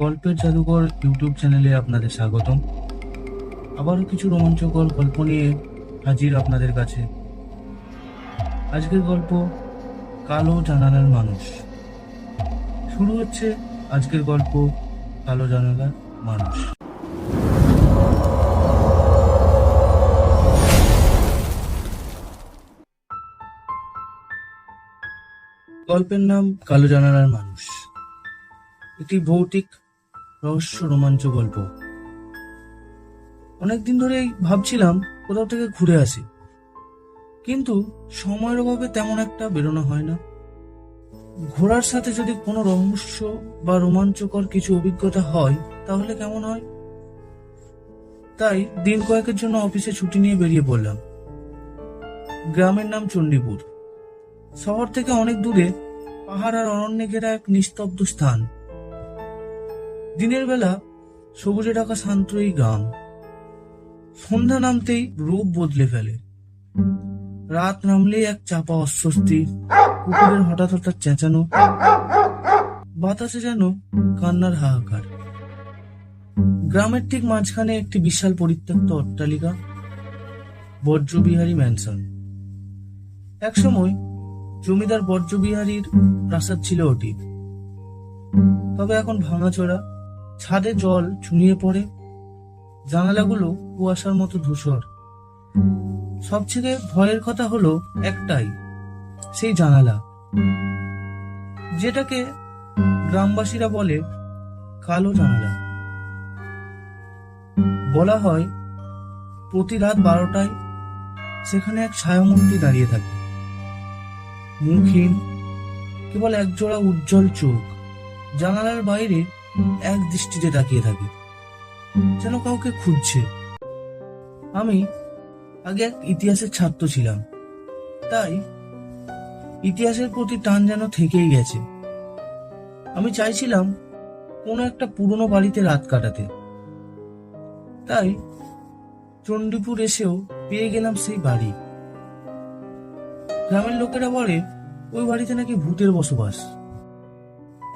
গল্পের জাদুঘর ইউটিউব চ্যানেলে আপনাদের স্বাগতম। আবারও কিছু রোমাঞ্চকর গল্প নিয়ে হাজির আপনাদের কাছে। আজকের গল্প কালো জানালার মানুষ। শুরু হচ্ছে আজকের গল্প কালো জানালার মানুষ। গল্পের নাম কালো জানালার মানুষ। একটি ভৌতিক রহস্য রোমাঞ্চ গল্প। অনেকদিন ধরেই ভাবছিলাম কোথাও থেকে ঘুরে আসি, কিন্তু সময়ের অভাবে তেমন একটা বেরোনো হয় না। ঘোরার সাথে যদি কোনো রহস্য বা রোমাঞ্চকর কিছু অভিজ্ঞতা হয় তাহলে কেমন হয়। তাই দিন কয়েকের জন্য অফিসে ছুটি নিয়ে বেরিয়ে পড়লাম। গ্রামের নাম চণ্ডীপুর। শহর থেকে অনেক দূরে, পাহাড় আর অরণ্যে ঘেরা এক নিস্তব্ধ স্থান। দিনের বেলা সবুজে ঢাকা শান্ত এই গ্রাম সন্ধ্যা নামতেই রূপ বদলে ফেলে। রাত নামলেই এক চাপা অস্বস্তি, কুকুরের হঠাৎ হঠাৎ চেঁচানো, বাতাসে যেন কান্নার হাহাকার। গ্রামের ঠিক মাঝখানে একটি বিশাল পরিত্যক্ত অট্টালিকা, বজ্রবিহারী ম্যানশন। একসময় জমিদার বজ্রবিহারীর প্রাসাদ ছিল ওটি, তবে এখন ভাঙাচোরা। ছাদে জল চুনিয়ে পড়ে, জানালাগুলো কুয়াশার মতো ধূসর। সবচেয়ে ভয়ের কথা হলো একটাই, সেই জানালা যেটাকে গ্রামবাসীরা বলে কালো জানালা। বলা হয় প্রতি রাত 12টায় সেখানে এক ছায়ামূর্তি দাঁড়িয়ে থাকে, মুখহীন, কেবল একজোড়া উজ্জ্বল চোখ জানালার বাইরে এক দৃষ্টিতে তাকিয়ে থাকে, যেন কাউকে খুঁজছে। আমি আগে এক ইতিহাসের ছাত্র ছিলাম, তাই ইতিহাসের প্রতি টান যেন থেকেই গেছে। আমি চাইছিলাম কোনো একটা পুরনো বাড়িতে রাত কাটাতে। তাই চণ্ডীপুর এসেও পেয়ে গেলাম সেই বাড়ি। গ্রামের লোকেরা বলে ওই বাড়িতে নাকি ভূতের বসবাস।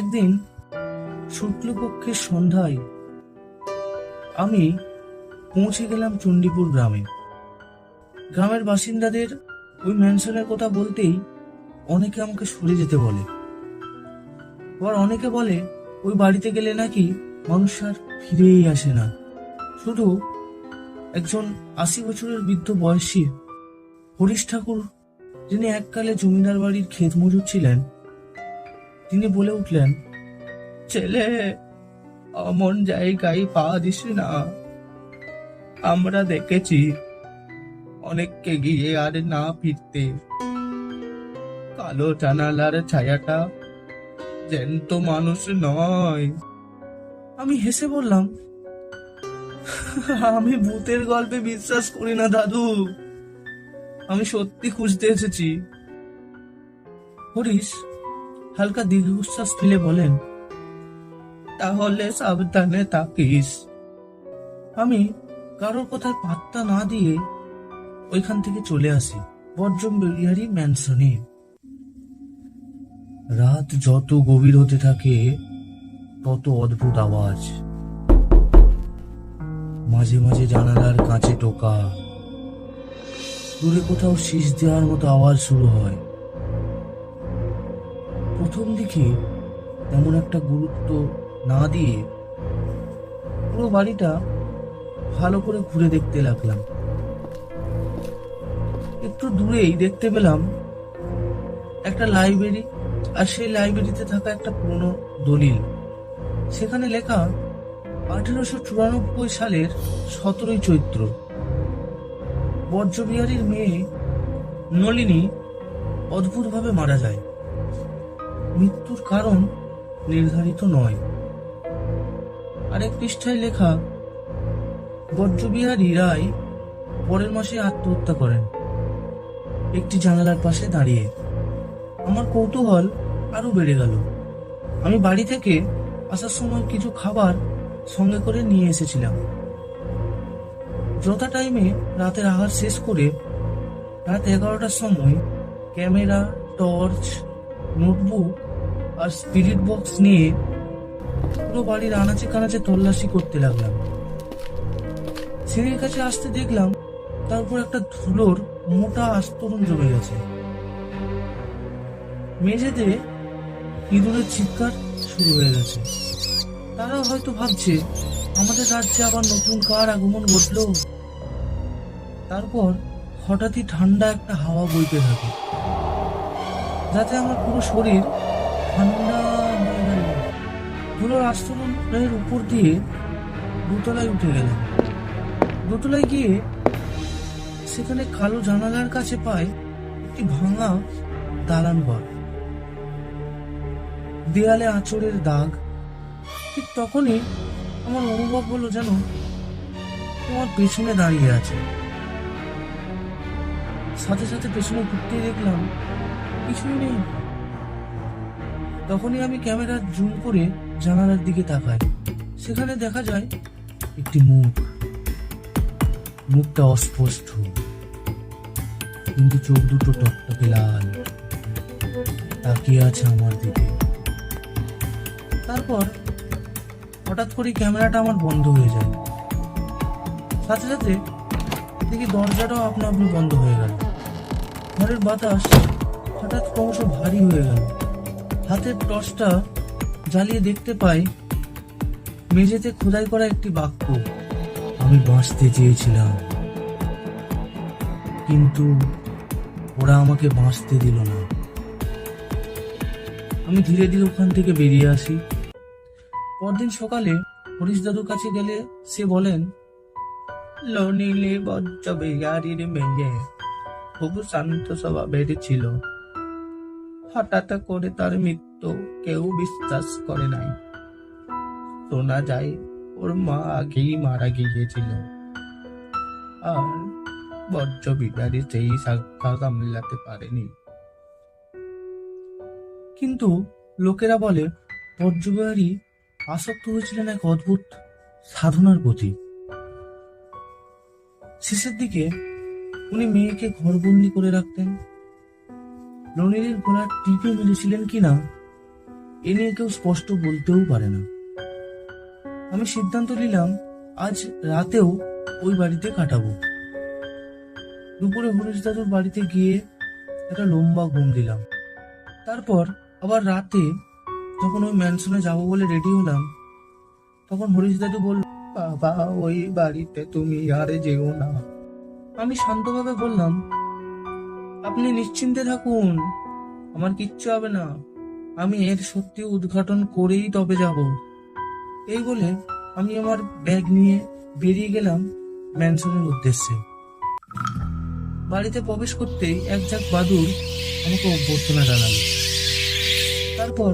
একদিন শুক্লপক্ষের সন্ধ্যায় আমি পৌঁছে গেলাম চণ্ডীপুর গ্রামে। গ্রামের বাসিন্দাদের ওই ম্যানশনের কথা বলতেই অনেকে আমাকে সরে যেতে বলে। আবার অনেকে বলে ওই বাড়িতে গেলে নাকি মানুষ আর ফিরেই আসে না। শুধু একজন 80 বছরের বৃদ্ধ বয়সী হরিশ ঠাকুর, যিনি এককালে জমিদার বাড়ির ক্ষেত মজুর ছিলেন, তিনি বলে উঠলেন, ছেলে, অমন জায়গায় পা দিস না। আমরা দেখেছি অনেককে গিয়ে আর না ফিরতে। কালো জানালার ছায়াটা জ্যান্ত মানুষ নয়। আমি হেসে বললাম, আমি ভূতের গল্পে বিশ্বাস করি না দাদু, আমি সত্যি খুঁজতে এসেছি। হরিশ হালকা দীর্ঘশ্বাস ফেলে বলেন, তাহলে সাবধানে থাকিস। আমি কারোর কথায় পাত্তা না দিয়ে ওইখান থেকে চলে আসি বজ্রবিহারী ম্যানশনে। রাত যত গভীর হতে থাকে তত অদ্ভুত আওয়াজ। মাঝে মাঝে জানালার কাঁচে টোকা, দূরে কোথাও শীষ দেওয়ার মতো আওয়াজ শুরু হয়। প্রথম দিকে তেমন একটা গুরুত্ব না দিয়ে পুরো বাড়িটা ভালো করে ঘুরে দেখতে লাগলাম। একটু দূরেই দেখতে পেলাম একটা লাইব্রেরি, আর সেই লাইব্রেরিতে থাকা একটা পুরনো দলিল। সেখানে লেখা 1894 সালের 17ই চৈত্র বজ্রবিহারীর মেয়ে নলিনী অদ্ভুতভাবে মারা যায়। মৃত্যুর কারণ নির্ধারিত নয়। আরেক পৃষ্ঠায় লেখা, বজ্রবিহারী রায় পরের মাসে আত্মহত্যা করেন, একটি জানালার পাশে দাঁড়িয়ে। আমার কৌতূহল আরো বেড়ে গেল। আমি বাড়ি থেকে আসার সময় কিছু খাবার সঙ্গে করে নিয়ে এসেছিলাম। যথা টাইমে রাতের আহার শেষ করে রাত 11টার সময় ক্যামেরা, টর্চ, নোটবুক আর স্পিরিট বক্স নিয়ে পুরো বাড়ির আনাচে কানাচে তল্লাশি করতে লাগলাম। সিঁড়ির কাছে আসতে দেখলাম তার উপর একটা ধুলোর মোটা আস্তরণ জমে গেছে। মেঝেতে ইঁদুরের চিৎকার শুরু হয়ে গেছে। তারা হয়তো ভাবছে আমাদের রাজ্যে আবার নতুন কার আগমন ঘটলো। তারপর হঠাৎই ঠান্ডা একটা হাওয়া বইতে থাকে, যাতে আমার পুরো শরীর ঠান্ডা হয়ে গেল। ধুলোর আস্তরণের উপর দিয়ে দোতলায় উঠে গেলাম। দোতলায় গিয়ে সেখানে কালো জানালার কাছে পাই একটি ভাঙা দালান ঘর, দেয়ালে আঁচড়ের দাগ। ঠিক তখনই আমার অনুভব হলো যেন তোমার পেছনে দাঁড়িয়ে আছে। সাথে সাথে পেছনে ঘুরতে দেখলাম কিছুই নেই। তখনই আমি ক্যামেরার জুম করে জানালার দিকে তাকাই। সেখানে দেখা যায় একটি মুখ। মুখটা অস্পষ্ট, কিন্তু চোখ দুটো টকটকে লাল, তাকিয়ে আছে আমার দিকে। তারপর হঠাৎ করে ক্যামেরাটা আমার বন্ধ হয়ে যায়। সাথে সাথে দেখি দরজাটাও আপনা আপনি বন্ধ হয়ে গেল। ঘরের বাতাস হঠাৎ ক্রমশ ভারী হয়ে গেল। হাতের টর্চটা জ্বালিয়ে দেখতে পাই মেঝেতে খোদাই করা একটি বাক্য। আমি বাঁচতে চেয়েছিলাম, কিন্তু ওরা আমাকে বাঁচতে দিল না। আমি ধীরে ধীরে ওখান থেকে বেরিয়ে আসি। পরদিন সকালে হরিশ দাদুর কাছে গেলে সে বলেন, ননিলে বজ্জ বিহারীর মেয়ে খুব শান্ত স্বভাবের ছিল। হঠাৎ করে তার মৃত্যু কেউ বিশ্বাস করে নাই। শোনা যায় ওর মা আগেই মারা গিয়েছিল, আর বজ্জ বিহারী সেই সাক্ষা সামলাতে পারেনি। কিন্তু লোকেরা বলে বজ্জ বিহারী আসক্ত হয়েছিলেন এক অদ্ভুত সাধনার প্রতি। শেষের দিকে উনি মেয়েকে ঘরবন্দি করে রাখতেন। ননির গলার টিপে মেরেছিলেন কিনা এ নিয়ে কেউ স্পষ্ট বলতেও পারে না। আমি সিদ্ধান্ত নিলাম আজ রাতেও ওই বাড়িতে কাটাবো। দুপুরে হরিশ দাদুর বাড়িতে গিয়ে একটা লম্বা ঘুম দিলাম। তারপর আবার রাতে যখন ওই ম্যানশনে যাবো বলে রেডি হলাম, তখন হরিশ দাদু বলল, বাবা ওই বাড়িতে তুমি আর যেও না। আমি শান্তভাবে বললাম, আপনি নিশ্চিন্তে থাকুন, আমার কিচ্ছু হবে না, আমি এর সত্যি উদ্ঘাটন করেই তবে যাব। এই বলে আমি আমার ব্যাগ নিয়ে বেরিয়ে গেলাম ম্যানশনের উদ্দেশ্যে। বাড়িতে প্রবেশ করতেই এক ঝাঁক বাদুড় আমাকে অভ্যর্থনা জানালো। তারপর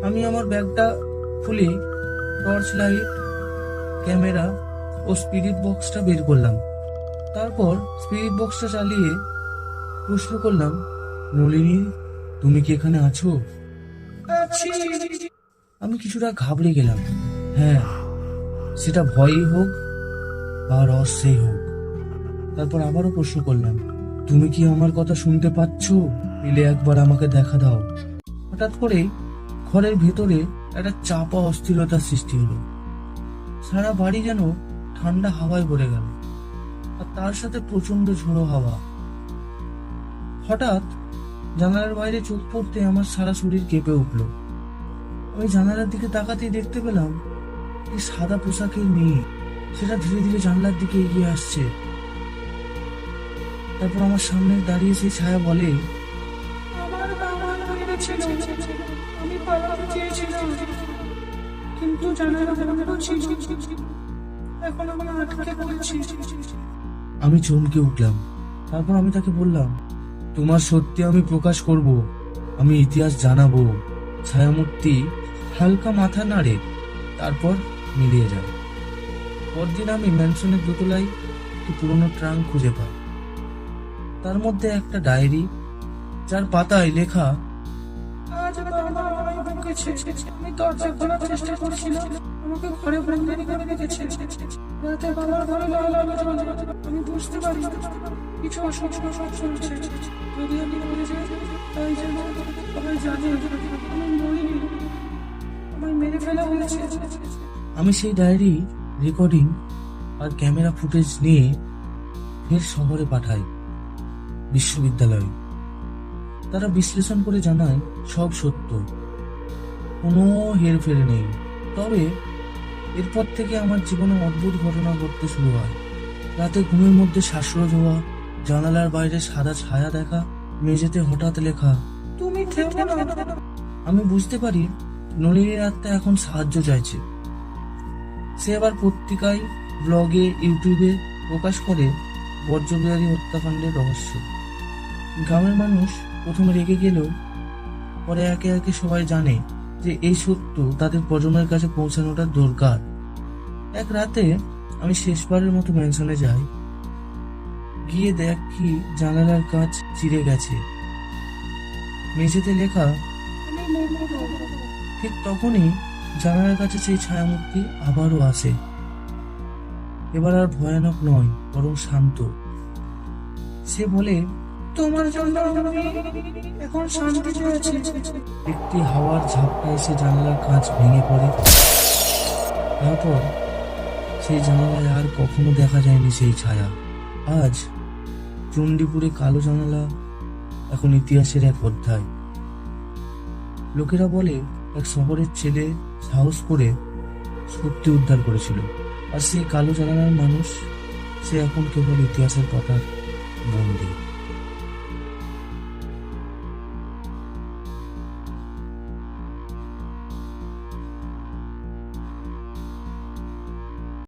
আমি আমার ব্যাগটা খুলে টর্চ লাইট, ক্যামেরা ও স্পিরিট বক্সটা বের করলাম। তারপর স্পিরিট বক্সটা চালিয়ে প্রশ্ন করলাম, নলিনী তুমি কি এখানে আছো? আমি কিছুটা ঘাবড়ে গেলাম। হ্যাঁ, সেটা ভয়ই হোক বা রহস্যই হোক। তারপর আবারও প্রশ্ন করলাম, তুমি কি আমার কথা শুনতে পাচ্ছ? পেলে একবার আমাকে দেখা দাও। হঠাৎ করে ঘরের ভেতরে একটা চাপা অস্থিরতার সৃষ্টি হলো। সারা বাড়ি যেন ঠান্ডা হাওয়ায় ভরে গেল, আর তার সাথে প্রচন্ড ঝোড়ো হাওয়া। হঠাৎ জানালার বাইরে চোখ পড়তে আমার সারা শরীর কেঁপে উঠল। আমি জানালার দিকে তাকাতেই দেখতে পেলাম এই সাদা পোশাকের মেয়ে, সেটা ধীরে ধীরে জানলার দিকে এগিয়ে আসছে। তারপর আমার সামনে দাঁড়িয়ে সেই ছায়া বলে, আমার বাবা মেরেছিল, আমি পালাতে চেয়েছিলাম, কিন্তু জানালা বন্ধ ছিল, এখন আমি আটকে পড়েছি। আমি চমকে উঠলাম। তারপর আমি তাকে বললাম, তোমার সত্যি আমি প্রকাশ করব, আমি ইতিহাস জানাবো। ছায়ামূর্তি হালকা মাথা নাড়ে, তারপর মিলিয়ে যায়। পরদিন আমি ম্যানশনের দোতলায় একটি পুরোনো ট্রাঙ্ক খুঁজে পাই। তার মধ্যে একটা ডায়েরি, যার পাতায় লেখা, আজ বাবা আমায় বকেছে, আমি দরজা খোলার চেষ্টা করছিলাম, আমাকে ঘরে বন্দি করে রেখেছে। রাতে বাবার ঘরে লাল আলো জ্বলে, আমি বুঝতে পারি কিছু অশুভ চলছে। যদি আমি মরে যাই, তাই যেন সবাই জানে আমি মরিনি। আমার আমায় মেরে ফেলা হয়েছে। আমি সেই ডায়েরি রেকর্ডিং আর ক্যামেরা ফুটেজ নিয়ে ফের শহরে পাঠাই, বিশ্ববিদ্যালয়ে। তারা বিশ্লেষণ করে জানায় সব সত্য, কোনো হেরফের নেই। তবে এরপর থেকে আমার জীবনে অদ্ভুত ঘটনা ঘটতে শুরু হয়। রাতে ঘুমের মধ্যে শ্বাসরোধ হওয়া, জানালার বাইরে সাদা ছায়া দেখা, মেঝেতে হঠাৎ লেখা তুমি থেমো না। আমি বুঝতে পারি নলিনীর আত্মা এখন সাহায্য চাইছে। সে আবার পত্রিকায়, ব্লগে, ইউটিউবে প্রকাশ করে বর্জ্যবিহারী হত্যাকাণ্ডের রহস্য। গ্রামের মানুষ প্রথমে রেগে গেলেও পরে একে একে সবাই জানে যে এই সত্য তাদের প্রজন্মের কাছে পৌঁছানোটা দরকার। এক রাতে আমি শেষবারের মতো ম্যানশনে যাই। গিয়ে দেখি জানালার কাঁচ চিরে গেছে, মেঝেতে লেখা। আমি মরবো। ঠিক তখনই জানালার কাছে সেই ছায়ামূর্তি আবারও আসে। এবার আর ভয়ানক নয়, বরং শান্ত। সে বলে, তোমার জন্য আমি এখন শান্তিতে আছি। একটি হাওয়ার ঝাপটা এসে জানালার কাঁচ ভেঙে পড়ে। তারপর সেই জানালায় আর কখনো দেখা যায়নি সেই ছায়া। আজ চণ্ডীপুরে কালো জানালা এখন ইতিহাসের এক অধ্যায়। লোকেরা বলে এক শহরের ছেলে সাহস করে সত্যি উদ্ধার করেছিল, আর সেই কালো জানালার মানুষ, সে এখন কেবল ইতিহাসের পাতার বন্দী।